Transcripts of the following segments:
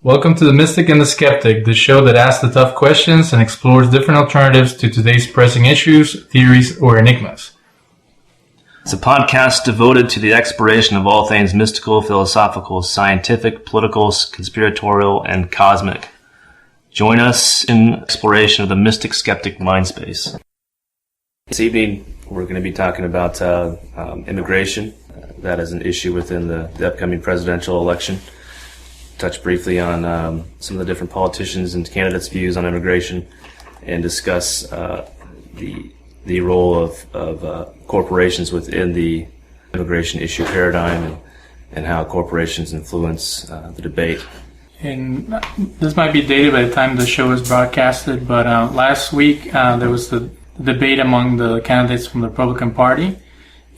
Welcome to the Mystic and the Skeptic, the show that asks the tough questions and explores different alternatives to today's pressing issues, theories, or enigmas. It's a podcast devoted to the exploration of all things mystical, philosophical, scientific, political, conspiratorial, and cosmic. Join us in exploration of the Mystic-Skeptic mind space. This evening, we're going to be talking about immigration. That is an issue within the upcoming presidential election. Touch briefly on some of the different politicians and candidates' views on immigration, and discuss the role of corporations within the immigration issue paradigm and how corporations influence the debate. And this might be dated by the time the show is broadcasted, but last week there was the debate among the candidates from the Republican Party.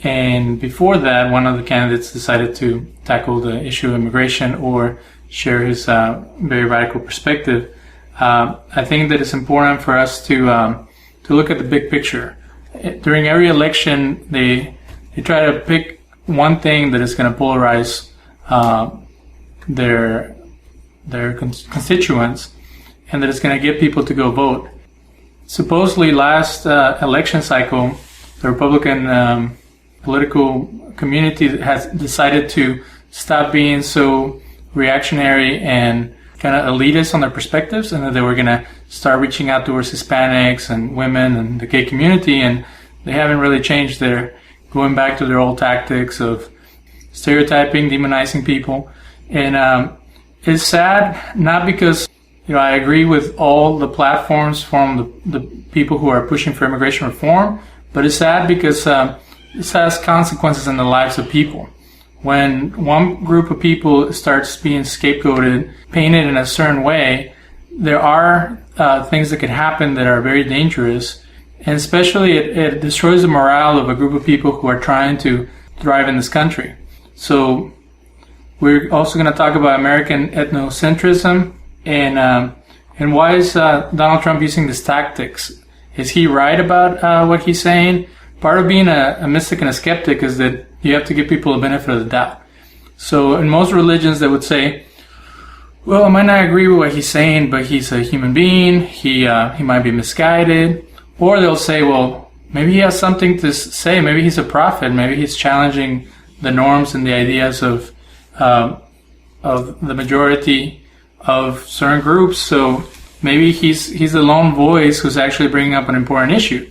And before that, one of the candidates decided to tackle the issue of immigration or share his very radical perspective. I think that it's important for us to look at the big picture. During every election, they try to pick one thing that is going to polarize their constituents, and that is going to get people to go vote. Supposedly, last election cycle, the Republican political community has decided to stop being so reactionary and kind of elitist on their perspectives, and that they were going to start reaching out towards Hispanics and women and the gay community, and they haven't really changed. They're going back to their old tactics of stereotyping, demonizing people. And it's sad, not because I agree with all the platforms from the people who are pushing for immigration reform, but it's sad because this has consequences in the lives of people. When one group of people starts being scapegoated, painted in a certain way, there are things that could happen that are very dangerous. And especially it destroys the morale of a group of people who are trying to thrive in this country. So we're also going to talk about American ethnocentrism and why is Donald Trump using these tactics? Is he right about what he's saying? Part of being a mystic and a skeptic is that you have to give people the benefit of the doubt. So in most religions, they would say, well, I might not agree with what he's saying, but he's a human being. He might be misguided. Or they'll say, well, maybe he has something to say. Maybe he's a prophet. Maybe he's challenging the norms and the ideas of the majority of certain groups. So maybe he's a lone voice who's actually bringing up an important issue.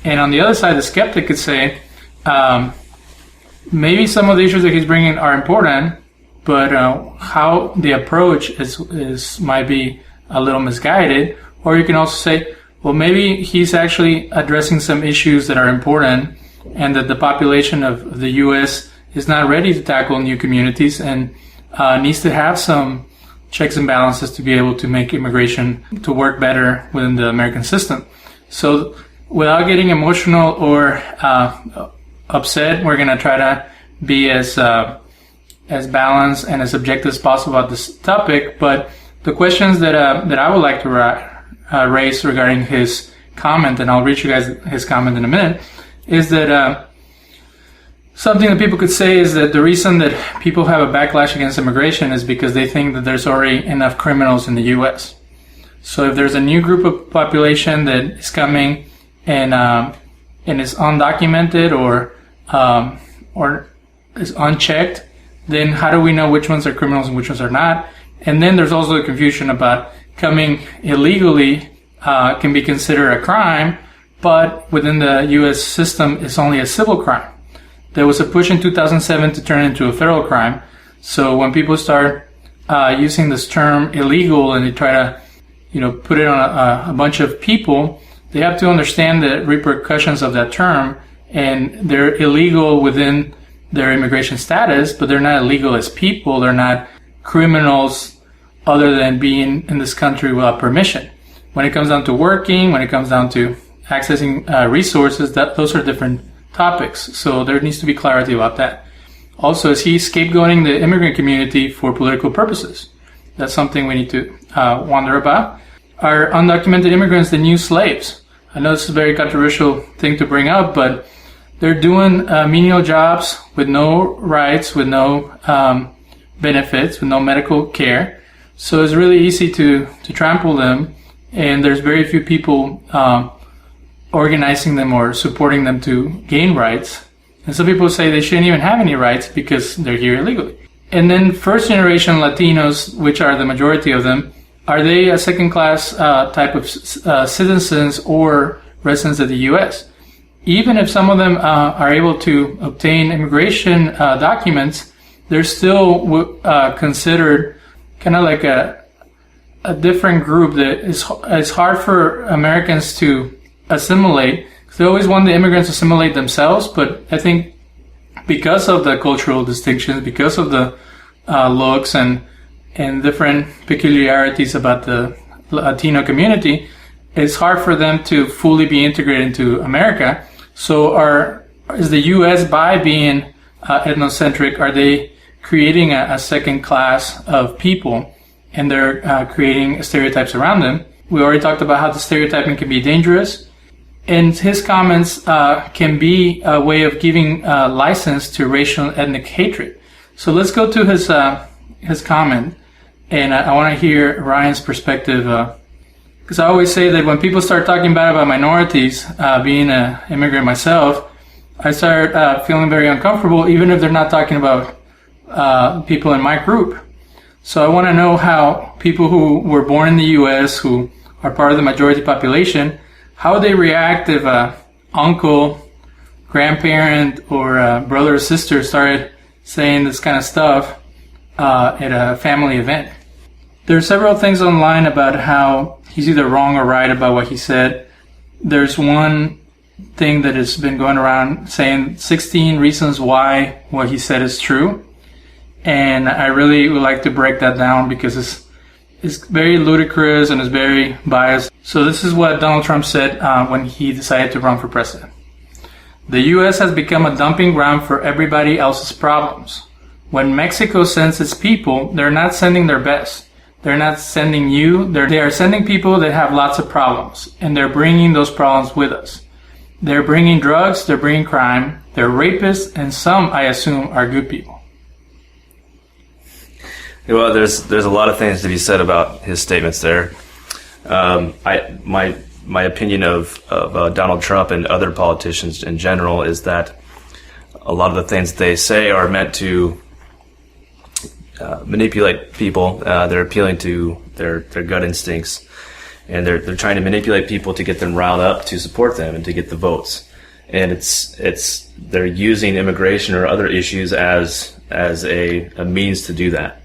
And on the other side, the skeptic could say, maybe some of the issues that he's bringing are important, but how the approach is might be a little misguided. Or you can also say, well, maybe he's actually addressing some issues that are important, and that the population of the U.S. is not ready to tackle new communities and needs to have some checks and balances to be able to make immigration to work better within the American system. So without getting emotional or upset, we're going to try to be as balanced and as objective as possible about this topic. But the questions that I would like to raise regarding his comment, and I'll read you guys his comment in a minute, is that something that people could say is that the reason that people have a backlash against immigration is because they think that there's already enough criminals in the U.S. So if there's a new group of population that is coming and is undocumented or is unchecked, then how do we know which ones are criminals and which ones are not? And then there's also the confusion about coming illegally can be considered a crime, but within the U.S. system, it's only a civil crime. There was a push in 2007 to turn it into a federal crime. So when people start using this term illegal and they try to, put it on a bunch of people, they have to understand the repercussions of that term, and they're illegal within their immigration status, but they're not illegal as people. They're not criminals other than being in this country without permission. When it comes down to working, when it comes down to accessing resources, those are different topics. So there needs to be clarity about that. Also, is he scapegoating the immigrant community for political purposes? That's something we need to wonder about. Are undocumented immigrants the new slaves? I know this is a very controversial thing to bring up, but they're doing menial jobs with no rights, with no benefits, with no medical care. So it's really easy to trample them, and there's very few people organizing them or supporting them to gain rights. And some people say they shouldn't even have any rights because they're here illegally. And then first generation Latinos, which are the majority of them, are they a second class type of citizens or residents of the U.S.? Even if some of them are able to obtain immigration documents, they're still considered kind of like a different group that is hard for Americans to assimilate. They always want the immigrants to assimilate themselves, but I think because of the cultural distinctions, because of the looks and different peculiarities about the Latino community, it's hard for them to fully be integrated into America. So is the U.S., by being ethnocentric, are they creating a second class of people, and they're creating stereotypes around them? We already talked about how the stereotyping can be dangerous, and his comments can be a way of giving license to racial and ethnic hatred. So let's go to his comment, and I want to hear Ryan's perspective, because I always say that when people start talking bad about minorities, being an immigrant myself, I start feeling very uncomfortable, even if they're not talking about people in my group. So I want to know how people who were born in the U.S., who are part of the majority population, how they react if a uncle, grandparent, or brother or sister started saying this kind of stuff at a family event. There are several things online about how he's either wrong or right about what he said. There's one thing that has been going around saying 16 reasons why what he said is true. And I really would like to break that down because it's very ludicrous and it's very biased. So this is what Donald Trump said when he decided to run for president. The U.S. has become a dumping ground for everybody else's problems. When Mexico sends its people, they're not sending their best. They're not sending you. They are sending people that have lots of problems, and they're bringing those problems with us. They're bringing drugs, they're bringing crime, they're rapists, and some, I assume, are good people. Well, there's a lot of things to be said about his statements there. My opinion of Donald Trump and other politicians in general is that a lot of the things they say are meant to manipulate people. They're appealing to their gut instincts, and they're trying to manipulate people to get them riled up to support them and to get the votes. And they're using immigration or other issues as a means to do that.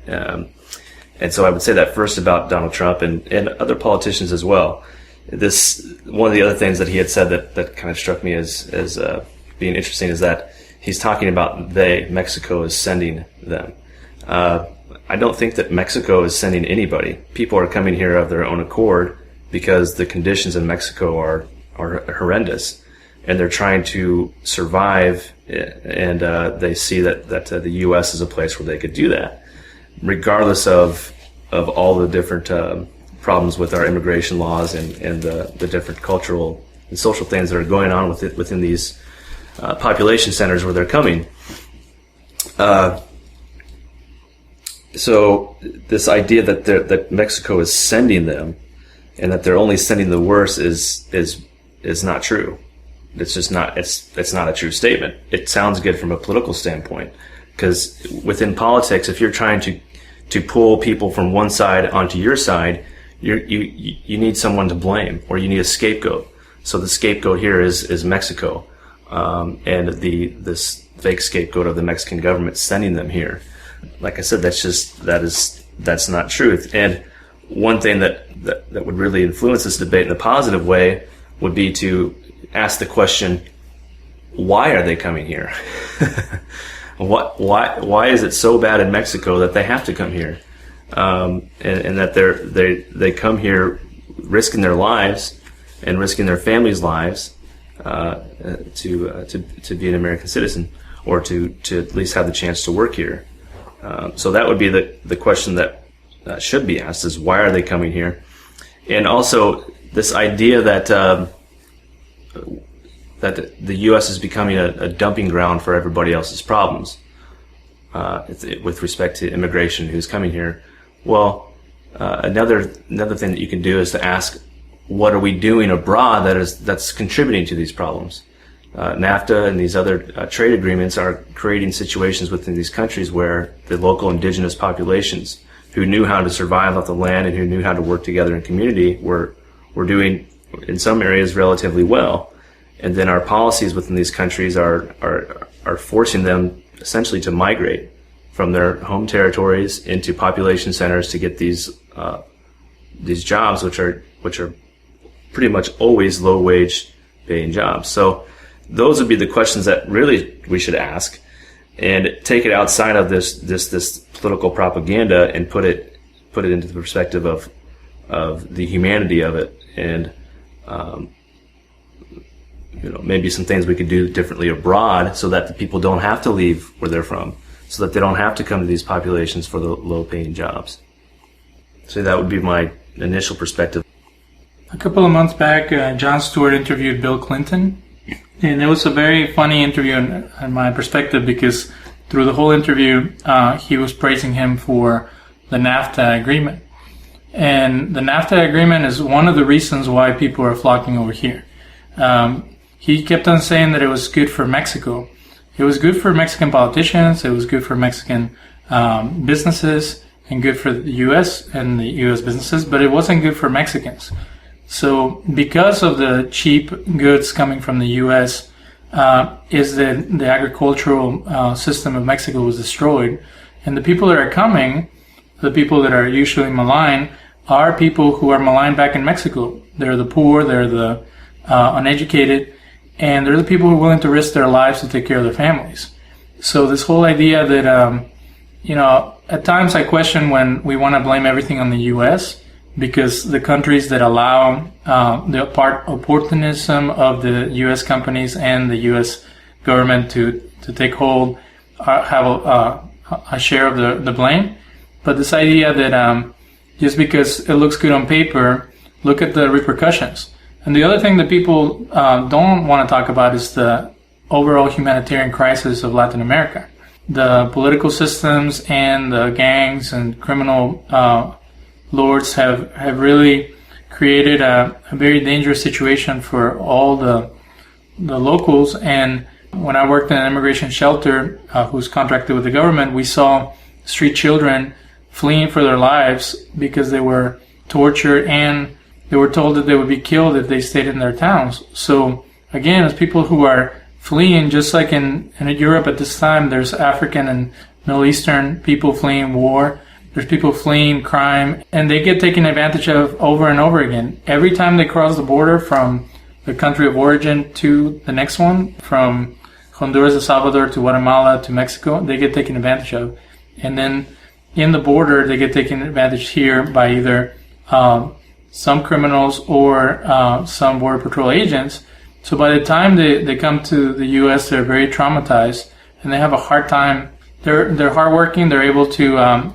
And so I would say that first about Donald Trump and other politicians as well. One of the other things that he had said that kind of struck me as being interesting is that he's talking about Mexico is sending them. I don't think that Mexico is sending anybody. People are coming here of their own accord because the conditions in Mexico are horrendous, and they're trying to survive, and they see that the U.S. is a place where they could do that, regardless of all the different problems with our immigration laws and the different cultural and social things that are going on within these population centers where they're coming. So this idea that Mexico is sending them and that they're only sending the worst is not true. It's just not. It's not a true statement. It sounds good from a political standpoint, because within politics, if you're trying to pull people from one side onto your side, you need someone to blame, or you need a scapegoat. So the scapegoat here is Mexico, and this fake scapegoat of the Mexican government sending them here. Like I said, that's not truth. And one thing that would really influence this debate in a positive way would be to ask the question, why are they coming here? Why is it so bad in Mexico that they have to come here? And that they come here risking their lives and risking their families' lives to be an American citizen, or to at least have the chance to work here. So that would be the question that should be asked, is why are they coming here? And also this idea that the U.S. is becoming a dumping ground for everybody else's problems with respect to immigration who's coming here. Well, Another thing that you can do is to ask, what are we doing abroad that's contributing to these problems? NAFTA and these other trade agreements are creating situations within these countries where the local indigenous populations who knew how to survive off the land and who knew how to work together in community were doing, in some areas, relatively well. And then our policies within these countries are forcing them essentially to migrate from their home territories into population centers to get these jobs, which are pretty much always low wage paying jobs. So those would be the questions that really we should ask, and take it outside of this political propaganda and put it into the perspective of the humanity of it, and maybe some things we could do differently abroad so that the people don't have to leave where they're from, so that they don't have to come to these populations for the low-paying jobs. So that would be my initial perspective. A couple of months back, Jon Stewart interviewed Bill Clinton, and it was a very funny interview in my perspective, because through the whole interview, he was praising him for the NAFTA agreement. And the NAFTA agreement is one of the reasons why people are flocking over here. He kept on saying that it was good for Mexico. It was good for Mexican politicians, it was good for Mexican businesses, and good for the U.S. and the U.S. businesses, but it wasn't good for Mexicans. So because of the cheap goods coming from the U.S., the agricultural system of Mexico was destroyed. And the people that are coming, the people that are usually maligned, are people who are maligned back in Mexico. They're the poor, they're the uneducated, and they're the people who are willing to risk their lives to take care of their families. So this whole idea that, at times I question when we want to blame everything on the U.S., because the countries that allow the opportunism of the U.S. companies and the U.S. government to take hold have a share of the blame. But this idea that just because it looks good on paper, look at the repercussions. And the other thing that people don't want to talk about is the overall humanitarian crisis of Latin America. The political systems and the gangs and criminal lords have really created a very dangerous situation for all the locals. And when I worked in an immigration shelter who's contracted with the government, we saw street children fleeing for their lives because they were tortured and they were told that they would be killed if they stayed in their towns. So again, as people who are fleeing, just like in Europe at this time, there's African and Middle Eastern people fleeing war. There's people fleeing crime, and they get taken advantage of over and over again. Every time they cross the border from the country of origin to the next one, from Honduras, El Salvador to Guatemala to Mexico, they get taken advantage of. And then in the border, they get taken advantage here by either some criminals or some Border Patrol agents. So by the time they come to the U.S., they're very traumatized, and they have a hard time. They're hardworking, they're able to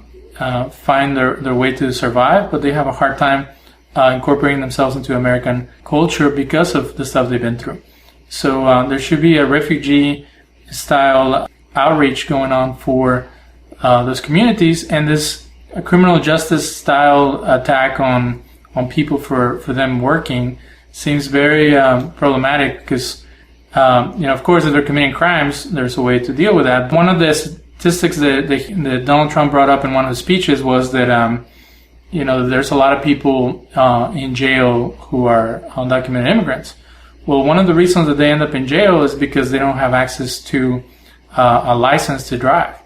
find their way to survive, but they have a hard time incorporating themselves into American culture because of the stuff they've been through. So there should be a refugee-style outreach going on for those communities, and this criminal justice-style attack on people for them working seems very problematic because, of course, if they're committing crimes, there's a way to deal with that. One of the statistics that Donald Trump brought up in one of his speeches was that, there's a lot of people in jail who are undocumented immigrants. Well, one of the reasons that they end up in jail is because they don't have access to a license to drive.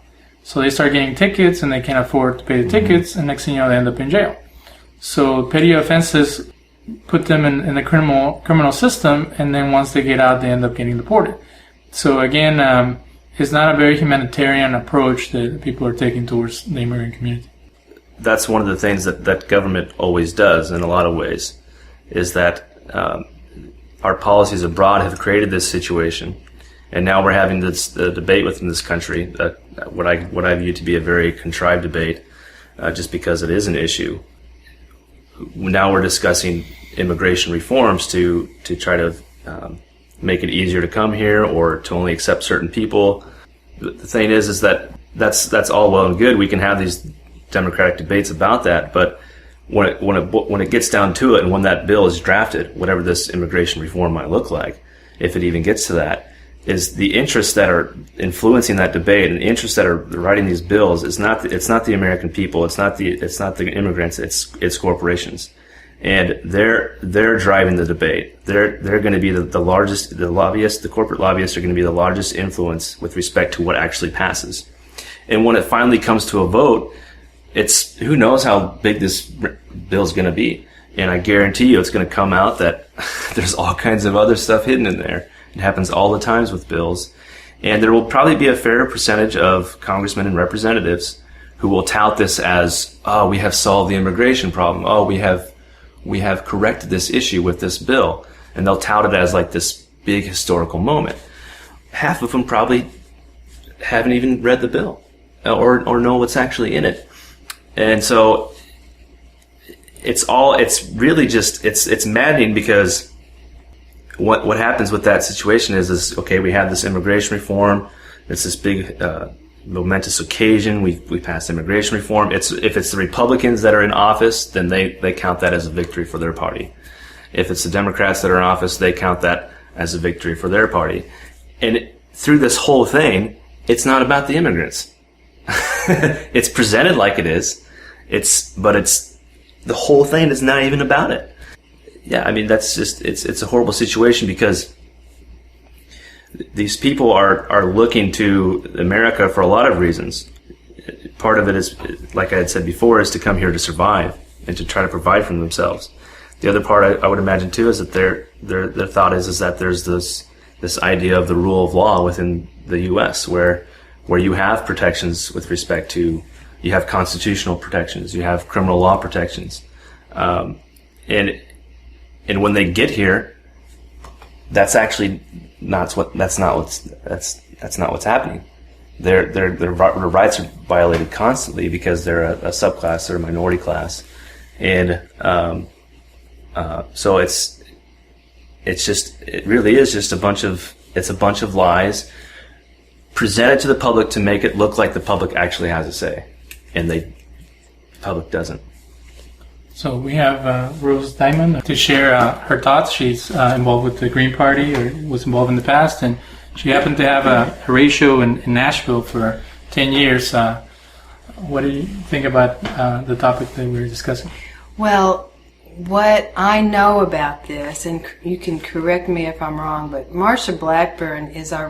So they start getting tickets and they can't afford to pay the tickets, and next thing you know, they end up in jail. So petty offenses put them in the criminal system, and then once they get out, they end up getting deported. So again, it's not a very humanitarian approach that people are taking towards the immigrant community. That's one of the things that government always does in a lot of ways, is that our policies abroad have created this situation, and now we're having this debate within this country, what I view to be a very contrived debate, just because it is an issue. Now we're discussing immigration reforms to try to make it easier to come here or to only accept certain people. The thing is that that's all well and good. We can have these democratic debates about that, but when it gets down to it, and when that bill is drafted, whatever this immigration reform might look like, if it even gets to that, is the interests that are influencing that debate and the interests that are writing these bills is it's not the American people, it's not the immigrants, it's corporations, and they're driving the debate. They're going to be the largest, the lobbyists, the corporate lobbyists are going to be the largest influence with respect to what actually passes. And when it finally comes to a vote, it's who knows how big this bill is going to be. And I guarantee you it's going to come out that there's all kinds of other stuff hidden in there. It happens all the times with bills. And there will probably be a fair percentage of congressmen and representatives who will tout this as, oh, we have solved the immigration problem. Oh, we have corrected this issue with this bill. And they'll tout it as like this big historical moment. Half of them probably haven't even read the bill or know what's actually in it. And so it's maddening, because what happens with that situation is okay, we have this immigration reform. It's this big momentous occasion. We passed immigration reform. If it's the Republicans that are in office, then they count that as a victory for their party. If it's the Democrats that are in office, they count that as a victory for their party. And through this whole thing, it's not about the immigrants. It's presented like it is. But the whole thing is not even about it. Yeah, I mean, that's just, it's a horrible situation, because these people are looking to America for a lot of reasons. Part of it is, like I had said before, is to come here to survive and to try to provide for themselves. The other part I would imagine too is that their thought is that there's this idea of the rule of law within the U.S. where you have protections with respect to, you have constitutional protections, you have criminal law protections, and when they get here, that's not what's happening. Their rights are violated constantly because they're a subclass, they're a minority class, and so it really is just a bunch of lies presented to the public to make it look like the public actually has a say, and the public doesn't. So we have Rose Diamond to share her thoughts. She's involved with the Green Party, or was involved in the past, and she happened to have a ratio in Nashville for 10 years. What do you think about the topic that we were discussing? Well, what I know about this, and you can correct me if I'm wrong, but Marsha Blackburn is our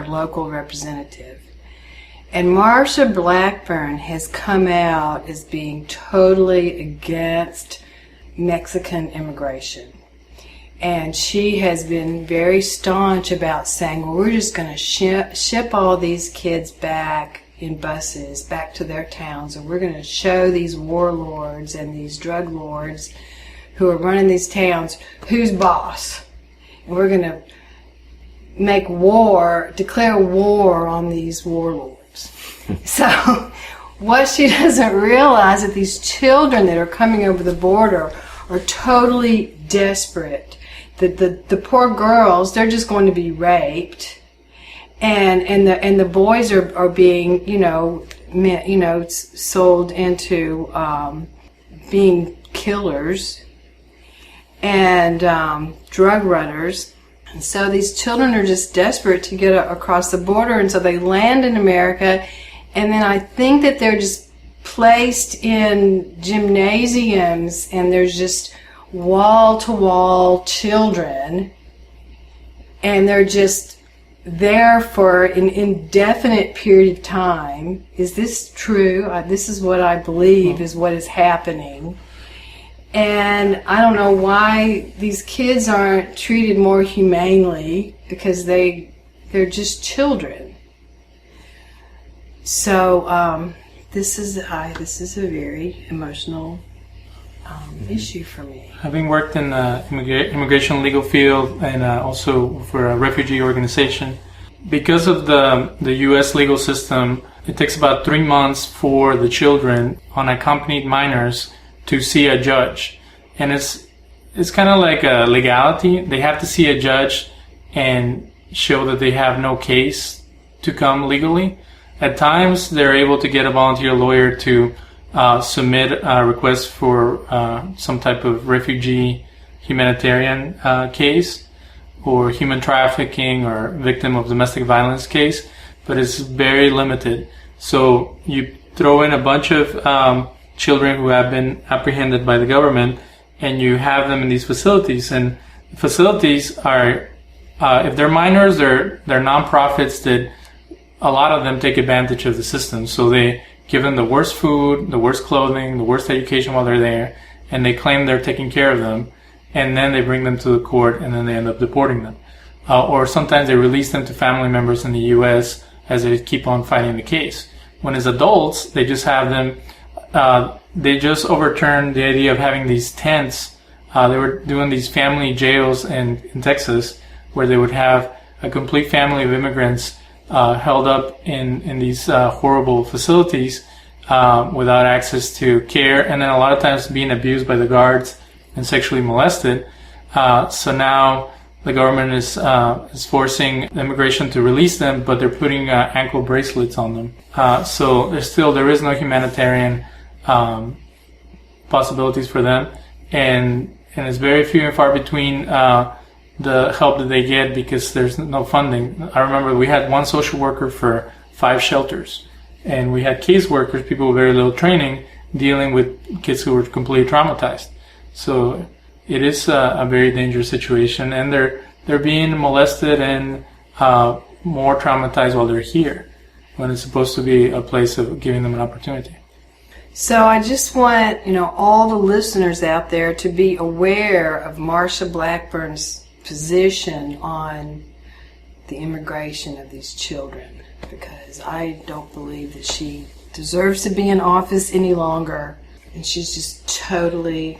local representative. And Marsha Blackburn has come out as being totally against Mexican immigration. And she has been very staunch about saying, well, we're just going to ship all these kids back in buses back to their towns, and we're going to show these warlords and these drug lords who are running these towns who's boss. And we're going to declare war on these warlords. So what she doesn't realize is that these children that are coming over the border are totally desperate. The poor girls, they're just going to be raped, and the boys are being sold into being killers and drug runners. And so these children are just desperate to get across the border, and so they land in America, and then I think that they're just placed in gymnasiums, and there's just wall-to-wall children, and they're just there for an indefinite period of time. Is this true? This is what I believe is what is happening. And I don't know why these kids aren't treated more humanely, because they're just children. So this is a very emotional issue for me. Having worked in the immigration legal field and also for a refugee organization, because of the U.S. legal system, it takes about 3 months for the children, unaccompanied minors, to see a judge. And it's kind of like a legality. They have to see a judge and show that they have no case to come legally. At times, they're able to get a volunteer lawyer to submit a request for some type of refugee humanitarian case or human trafficking or victim of domestic violence case, but it's very limited. So you throw in a bunch of children who have been apprehended by the government, and you have them in these facilities. And facilities are, if they're minors, they're nonprofits that a lot of them take advantage of the system. So they give them the worst food, the worst clothing, the worst education while they're there, and they claim they're taking care of them. And then they bring them to the court, and then they end up deporting them. Or sometimes they release them to family members in the U.S. as they keep on fighting the case. When as adults, they just have them, they just overturned the idea of having these tents. They were doing these family jails in Texas, where they would have a complete family of immigrants held up in these horrible facilities without access to care, and then a lot of times being abused by the guards and sexually molested. So now the government is forcing immigration to release them, but they're putting ankle bracelets on them. So there is no humanitarian possibilities for them, and it's very few and far between the help that they get because there's no funding. I remember we had one social worker for 5 shelters, and we had case workers, people with very little training, dealing with kids who were completely traumatized. So it is a very dangerous situation, and they're being molested and more traumatized while they're here, when it's supposed to be a place of giving them an opportunity. So I just want, all the listeners out there to be aware of Marsha Blackburn's position on the immigration of these children, because I don't believe that she deserves to be in office any longer, and she's just totally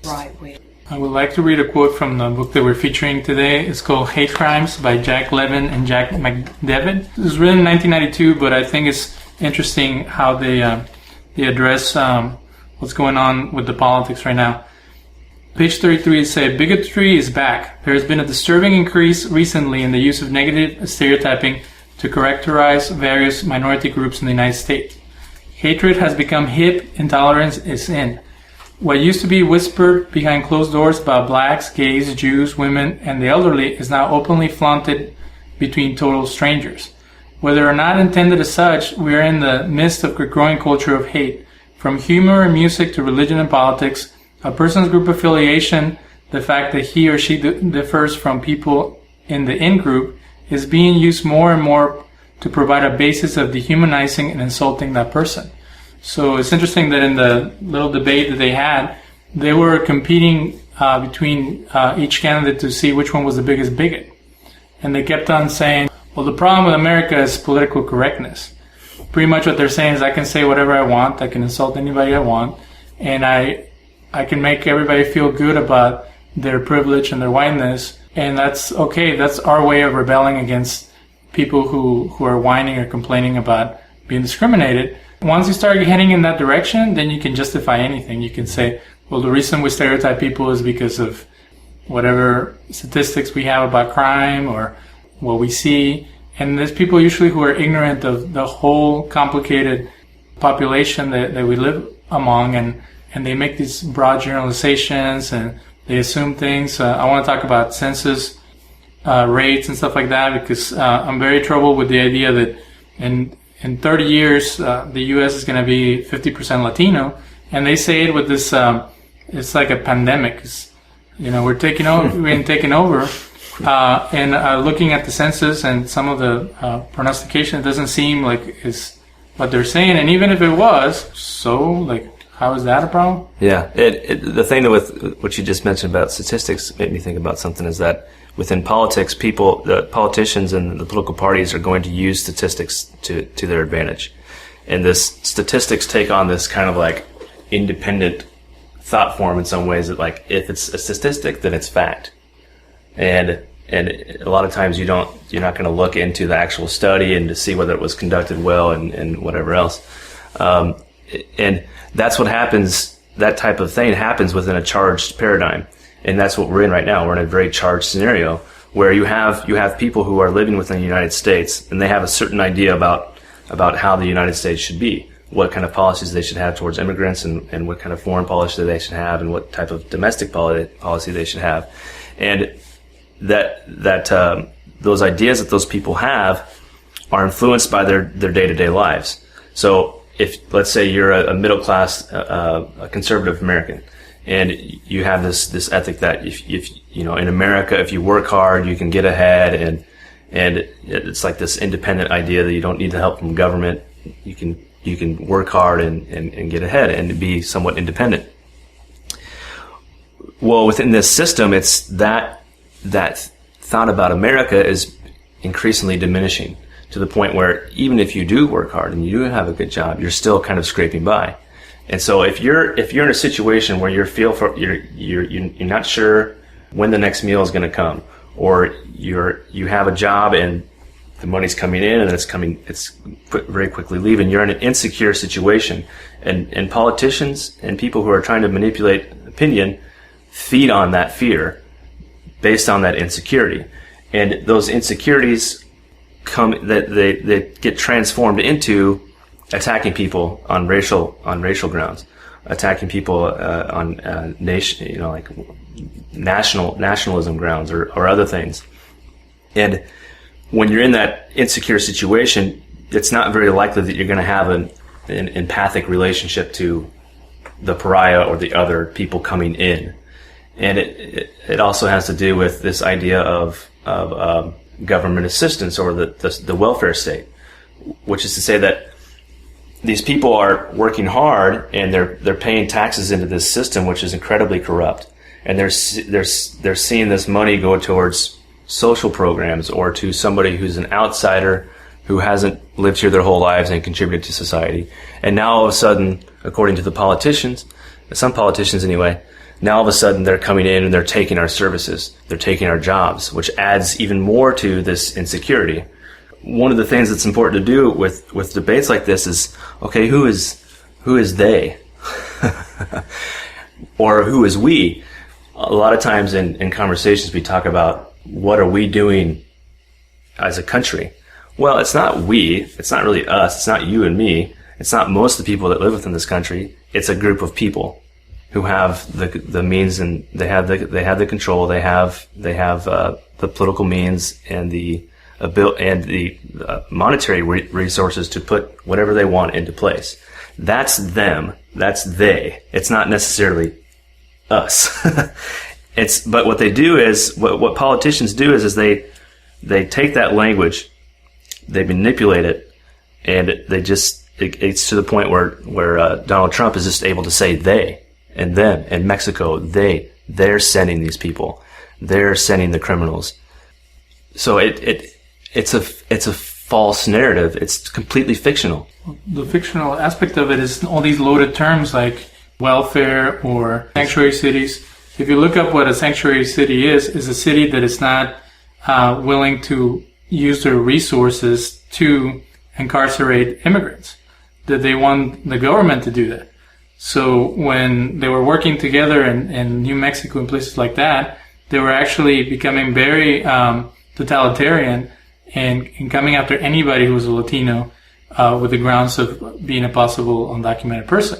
right-wing. I would like to read a quote from the book that we're featuring today. It's called Hate Crimes by Jack Levin and Jack McDevitt. It was written in 1992, but I think it's interesting how they address what's going on with the politics right now. Page 33 says, bigotry is back. There has been a disturbing increase recently in the use of negative stereotyping to characterize various minority groups in the United States. Hatred has become hip, intolerance is in. What used to be whispered behind closed doors about blacks, gays, Jews, women, and the elderly is now openly flaunted between total strangers. Whether or not intended as such, we are in the midst of a growing culture of hate. From humor and music to religion and politics, a person's group affiliation, the fact that he or she differs from people in the in-group, is being used more and more to provide a basis of dehumanizing and insulting that person. So it's interesting that in the little debate that they had, they were competing between each candidate to see which one was the biggest bigot. And they kept on saying, well, the problem with America is political correctness. Pretty much what they're saying is I can say whatever I want, I can insult anybody I want, and I can make everybody feel good about their privilege and their whiteness, and that's okay. That's our way of rebelling against people who are whining or complaining about being discriminated. Once you start heading in that direction, then you can justify anything. You can say, well, the reason we stereotype people is because of whatever statistics we have about crime or what we see. And there's people usually who are ignorant of the whole complicated population that we live among, and they make these broad generalizations and they assume things. I want to talk about census rates and stuff like that, because I'm very troubled with the idea that in 30 years, the U.S. is going to be 50% Latino, and they say it with this, it's like a pandemic. We're taking over, and looking at the census and some of the prognostication, it doesn't seem like it's what they're saying. And even if it was, how is that a problem? Yeah, the thing with what you just mentioned about statistics made me think about something, is that within politics, the politicians and the political parties are going to use statistics to their advantage. And this statistics take on this kind of like independent thought form in some ways, that like if it's a statistic, then it's fact. And a lot of times you're not going to look into the actual study and to see whether it was conducted well and whatever else. And that's what happens. That type of thing happens within a charged paradigm. And that's what we're in right now. We're in a very charged scenario where you have people who are living within the United States, and they have a certain idea about how the United States should be. what kind of policies they should have towards immigrants, and what kind of foreign policy they should have, and what type of domestic policy they should have. And those ideas that those people have are influenced by their day-to-day lives. So if, let's say, you're a middle-class, a conservative American, and you have this ethic that if you know, in America, if you work hard, you can get ahead, and it's like this independent idea that you don't need the help from government. You can work hard and get ahead and be somewhat independent. Well, within this system, it's that thought about America is increasingly diminishing, to the point where even if you do work hard and you do have a good job, you're still kind of scraping by. And so if you're in a situation where you're not sure when the next meal is going to come, or you have a job and the money's coming in and it's very quickly leaving, you're in an insecure situation, and politicians and people who are trying to manipulate opinion feed on that fear based on that insecurity. And those insecurities they get transformed into attacking people on racial grounds, attacking people on nation, like nationalism grounds or other things. And when you're in that insecure situation, it's not very likely that you're going to have an empathic relationship to the pariah or the other people coming in. And it also has to do with this idea of government assistance, or the welfare state, which is to say that these people are working hard and they're paying taxes into this system, which is incredibly corrupt, and they're seeing this money go towards social programs or to somebody who's an outsider who hasn't lived here their whole lives and contributed to society. And now all of a sudden, according to the politicians, some politicians anyway, now all of a sudden they're coming in and they're taking our services, they're taking our jobs, which adds even more to this insecurity. One of the things that's important to do with debates like this is, okay, who is they? Or who is we? A lot of times in conversations we talk about, what are we doing as a country? Well, it's not we, it's not really us, it's not you and me, it's not most of the people that live within this country, it's a group of people who have the means, and they have the control, they have the political means and the monetary resources to put whatever they want into place. That's them. That's they. It's not necessarily us. But what they do is, what politicians do is they take that language, they manipulate it, and it's to the point where Donald Trump is just able to say they and them, and Mexico, they're sending these people, they're sending the criminals. So it's a false narrative. It's completely fictional. The fictional aspect of it is all these loaded terms like welfare or sanctuary cities. If you look up what a sanctuary city is a city that is not willing to use their resources to incarcerate immigrants, that they want the government to do that. So when they were working together in New Mexico and places like that, they were actually becoming very totalitarian and coming after anybody who was a Latino with the grounds of being a possible undocumented person.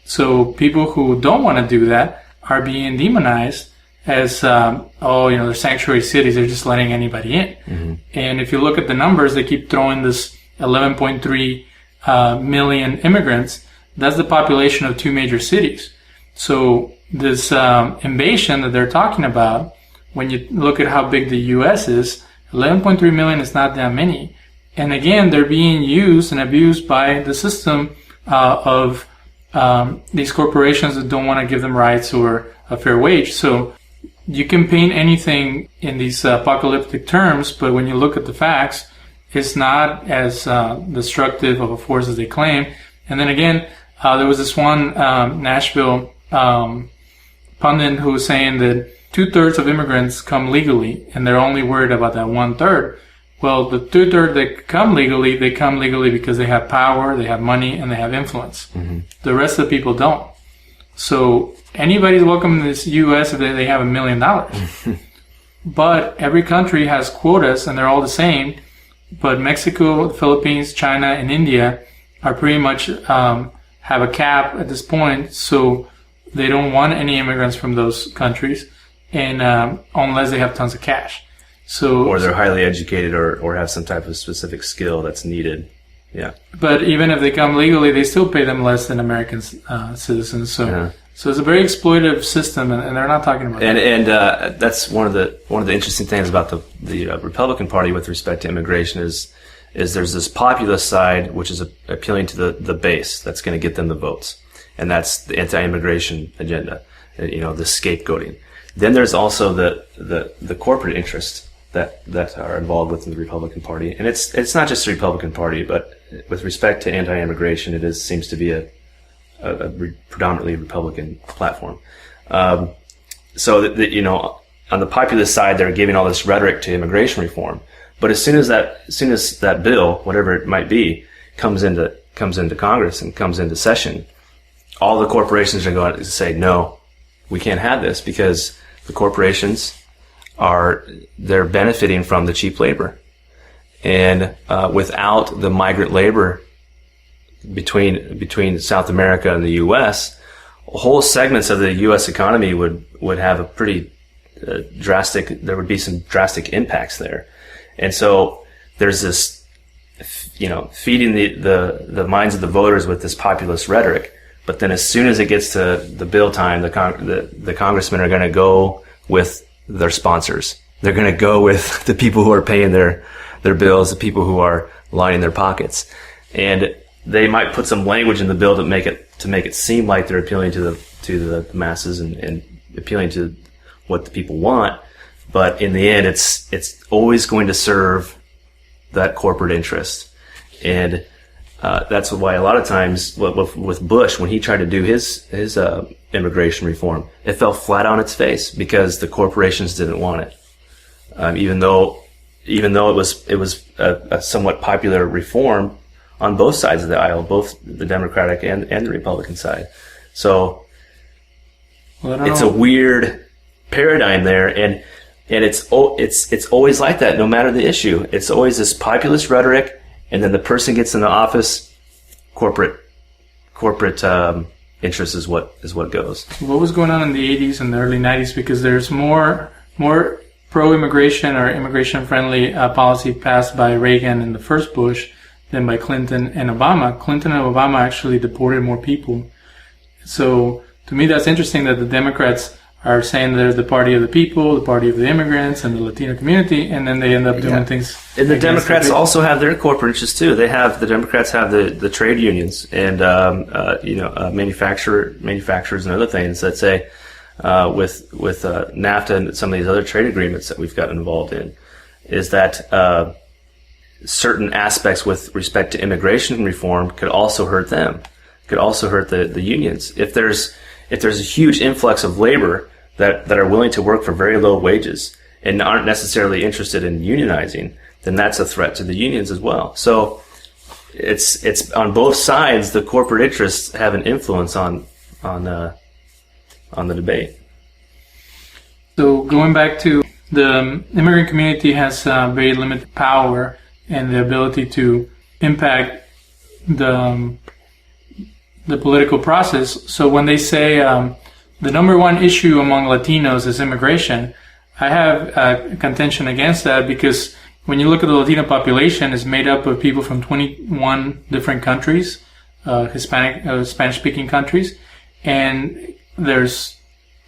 So people who don't want to do that are being demonized as, they're sanctuary cities, they're just letting anybody in. Mm-hmm. And if you look at the numbers, they keep throwing this 11.3 million immigrants. That's the population of two major cities. So this invasion that they're talking about, when you look at how big the U.S. is, 11.3 million is not that many. And again, they're being used and abused by the system of these corporations that don't want to give them rights or a fair wage. So you can paint anything in these apocalyptic terms, but when you look at the facts, it's not as destructive of a force as they claim. And then again, there was this one Nashville pundit who was saying that 2/3 of immigrants come legally, and they're only worried about that 1/3. Well, the 2/3 that come legally, they come legally because they have power, they have money, and they have influence. Mm-hmm. The rest of the people don't. So anybody's welcome in this U.S. if they have $1 million. But every country has quotas, and they're all the same. But Mexico, the Philippines, China, and India are pretty much have a cap at this point, so they don't want any immigrants from those countries, and unless they have tons of cash. So, or they're highly educated or have some type of specific skill that's needed. Yeah. But even if they come legally, they still pay them less than American citizens. So, so it's a very exploitative system, and they're not talking about that. And that's one of the interesting things about the Republican Party with respect to immigration is there's this populist side which is appealing to the base that's going to get them the votes, and that's the anti-immigration agenda, the scapegoating. Then there's also the corporate interests that are involved within the Republican Party, and it's not just the Republican Party, but with respect to anti-immigration, seems to be a predominantly Republican platform. So that on the populist side, they're giving all this rhetoric to immigration reform, but as soon as that bill, whatever it might be, comes into Congress and comes into session, all the corporations are going to say, no, we can't have this, because the corporations they're benefiting from the cheap labor. And without the migrant labor between South America and the U.S., whole segments of the U.S. economy would have a pretty drastic. There would be some drastic impacts there, and so there's this, feeding the minds of the voters with this populist rhetoric. But then, as soon as it gets to the bill time, the congressmen are going to go with their sponsors. They're going to go with the people who are paying their bills, the people who are lining their pockets, and they might put some language in the bill to make it seem like they're appealing to the masses and appealing to what the people want. But in the end, it's always going to serve that corporate interest, and that's why a lot of times with Bush, when he tried to do his immigration reform, it fell flat on its face because the corporations didn't want it. Even though it was a somewhat popular reform on both sides of the aisle, both the Democratic and the Republican side. So it's a weird paradigm there, and it's always like that, no matter the issue. It's always this populist rhetoric, and then the person gets in the office, corporate interest is what goes. What was going on in the 80s and the early 90s? Because there's more pro-immigration or immigration-friendly policy passed by Reagan and the first Bush than by Clinton and Obama. Clinton and Obama actually deported more people. So to me, that's interesting that the Democrats are saying they're the party of the people, the party of the immigrants and the Latino community, and then they end up doing things. And the Democrats also have their corporate interests too. The Democrats have the trade unions and manufacturers and other things that say with NAFTA and some of these other trade agreements that we've gotten involved in, is that certain aspects with respect to immigration reform could also hurt them, could also hurt the unions. If there's a huge influx of labor that are willing to work for very low wages and aren't necessarily interested in unionizing, then that's a threat to the unions as well. So it's on both sides. The corporate interests have an influence on the debate. So going back to the immigrant community has very limited power and the ability to impact the political process. So when they say the number one issue among Latinos is immigration, I have contention against that, because when you look at the Latino population, it's made up of people from 21 different countries, Hispanic, Spanish-speaking countries, and there's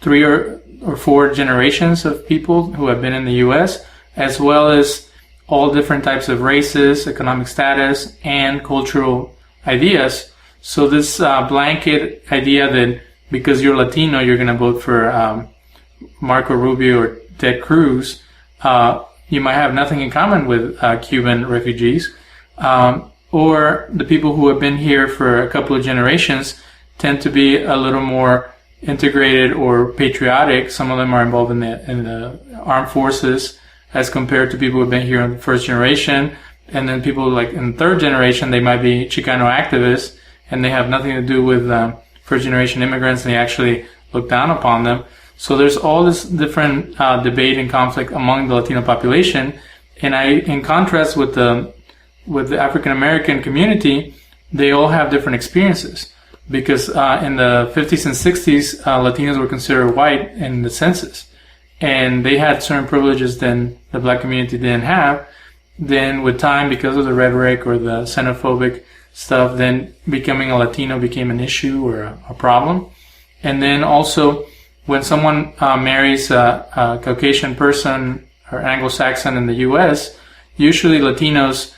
3 or 4 generations of people who have been in the U.S., as well as all different types of races, economic status, and cultural ideas. So this blanket idea that because you're Latino, you're going to vote for Marco Rubio or Ted Cruz, you might have nothing in common with Cuban refugees. Or the people who have been here for a couple of generations tend to be a little more integrated or patriotic. Some of them are involved in the armed forces as compared to people who have been here in the first generation. And then people like in the third generation, they might be Chicano activists, and they have nothing to do with first generation immigrants, and they actually look down upon them. So there's all this different debate and conflict among the Latino population. And in contrast with the African American community, they all have different experiences. Because in the 50s and 60s, Latinos were considered white in the census. And they had certain privileges that the black community didn't have. Then with time, because of the rhetoric or the xenophobic stuff, then becoming a Latino became an issue or a problem. And then also, when someone marries a Caucasian person or Anglo-Saxon in the U.S., usually Latinos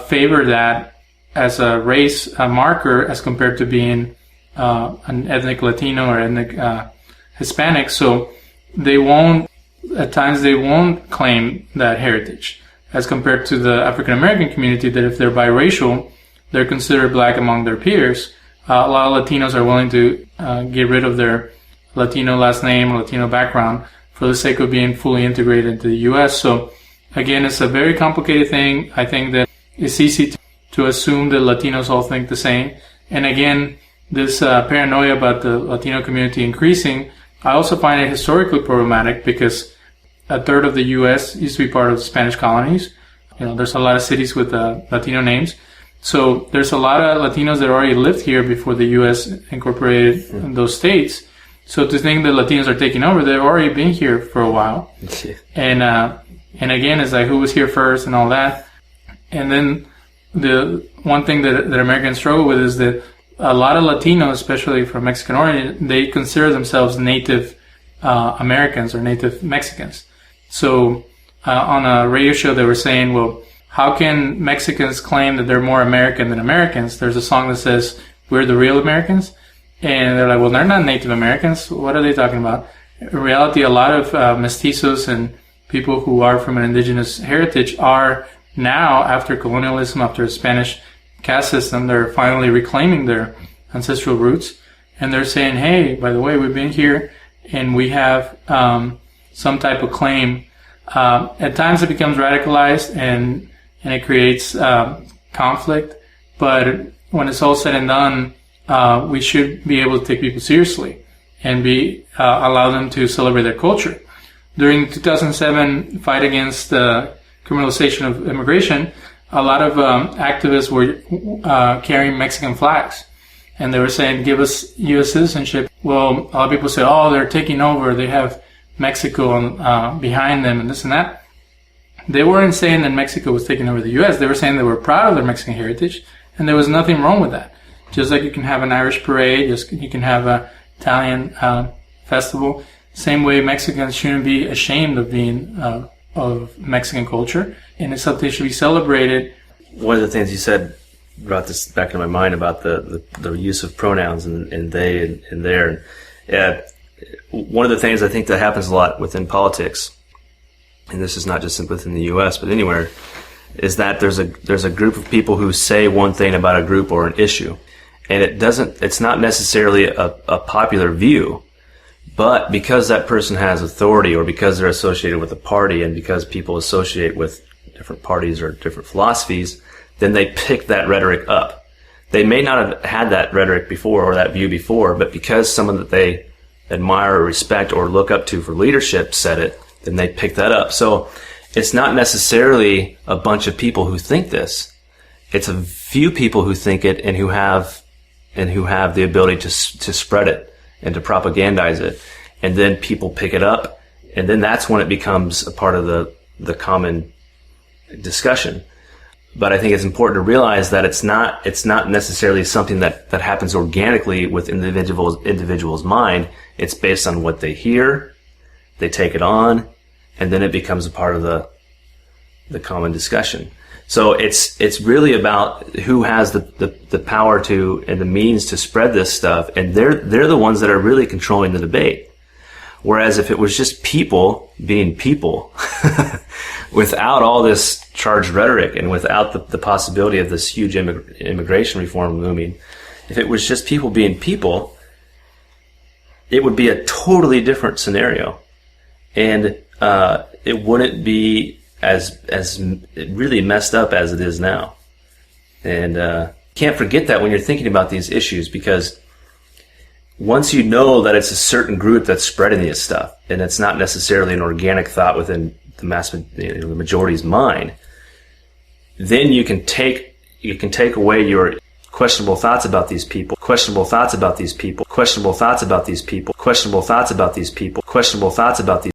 favor that as a race marker as compared to being an ethnic Latino or ethnic Hispanic. So at times they won't claim that heritage as compared to the African American community, that if they're biracial, they're considered black among their peers. A lot of Latinos are willing to get rid of their Latino last name or Latino background for the sake of being fully integrated into the U.S. So again, it's a very complicated thing. I think that it's easy to assume that Latinos all think the same. And again, this paranoia about the Latino community increasing, I also find it historically problematic because a third of the U.S. used to be part of the Spanish colonies. There's a lot of cities with Latino names. So there's a lot of Latinos that already lived here before the U.S. incorporated those states. So to think that Latinos are taking over, they've already been here for a while. And again, it's like who was here first and all that. And then the one thing that Americans struggle with is that a lot of Latinos, especially from Mexican origin, they consider themselves Native Americans or Native Mexicans. So on a radio show, they were saying, well, how can Mexicans claim that they're more American than Americans? There's a song that says, we're the real Americans. And they're like, well, they're not Native Americans. What are they talking about? In reality, a lot of mestizos and people who are from an indigenous heritage are now, after colonialism, after the Spanish caste system, they're finally reclaiming their ancestral roots. And they're saying, hey, by the way, we've been here and we have some type of claim. At times it becomes radicalized and it creates conflict. But when it's all said and done, we should be able to take people seriously and allow them to celebrate their culture. During the 2007 fight against the criminalization of immigration, a lot of activists were carrying Mexican flags. And they were saying, give us U.S. citizenship. Well, a lot of people say, oh, they're taking over. They have Mexico behind them and this and that. They weren't saying that Mexico was taking over the U.S. They were saying they were proud of their Mexican heritage, and there was nothing wrong with that. Just like you can have an Irish parade, you can have an Italian festival. Same way, Mexicans shouldn't be ashamed of being of Mexican culture, and it's something that should be celebrated. One of the things you said brought this back into my mind about the use of pronouns and they and their. One of the things I think that happens a lot within politics, and this is not just within the U.S. but anywhere, is that there's a group of people who say one thing about a group or an issue, and it's not necessarily a popular view, but because that person has authority or because they're associated with a party and because people associate with different parties or different philosophies, then they pick that rhetoric up. They may not have had that rhetoric before or that view before, but because someone that they admire or respect or look up to for leadership said it, then they pick that up. So it's not necessarily a bunch of people who think this. It's a few people who think it and who have the ability to spread it and to propagandize it. And then people pick it up, and then that's when it becomes a part of the common discussion. But I think it's important to realize that it's not necessarily something that happens organically with individual's mind. It's based on what they hear, they take it on, and then it becomes a part of the common discussion. So it's really about who has the power to and the means to spread this stuff, and they're the ones that are really controlling the debate. Whereas if it was just people being people, without all this charged rhetoric and without the possibility of this huge immigration reform looming, if it was just people being people, it would be a totally different scenario, and it wouldn't be as really messed up as it is now. And can't forget that when you're thinking about these issues, because once you know that it's a certain group that's spreading this stuff, and it's not necessarily an organic thought within the majority's mind, then you can take away your questionable thoughts about these people, questionable thoughts about these people, questionable thoughts about these people, questionable thoughts about these people, questionable thoughts about these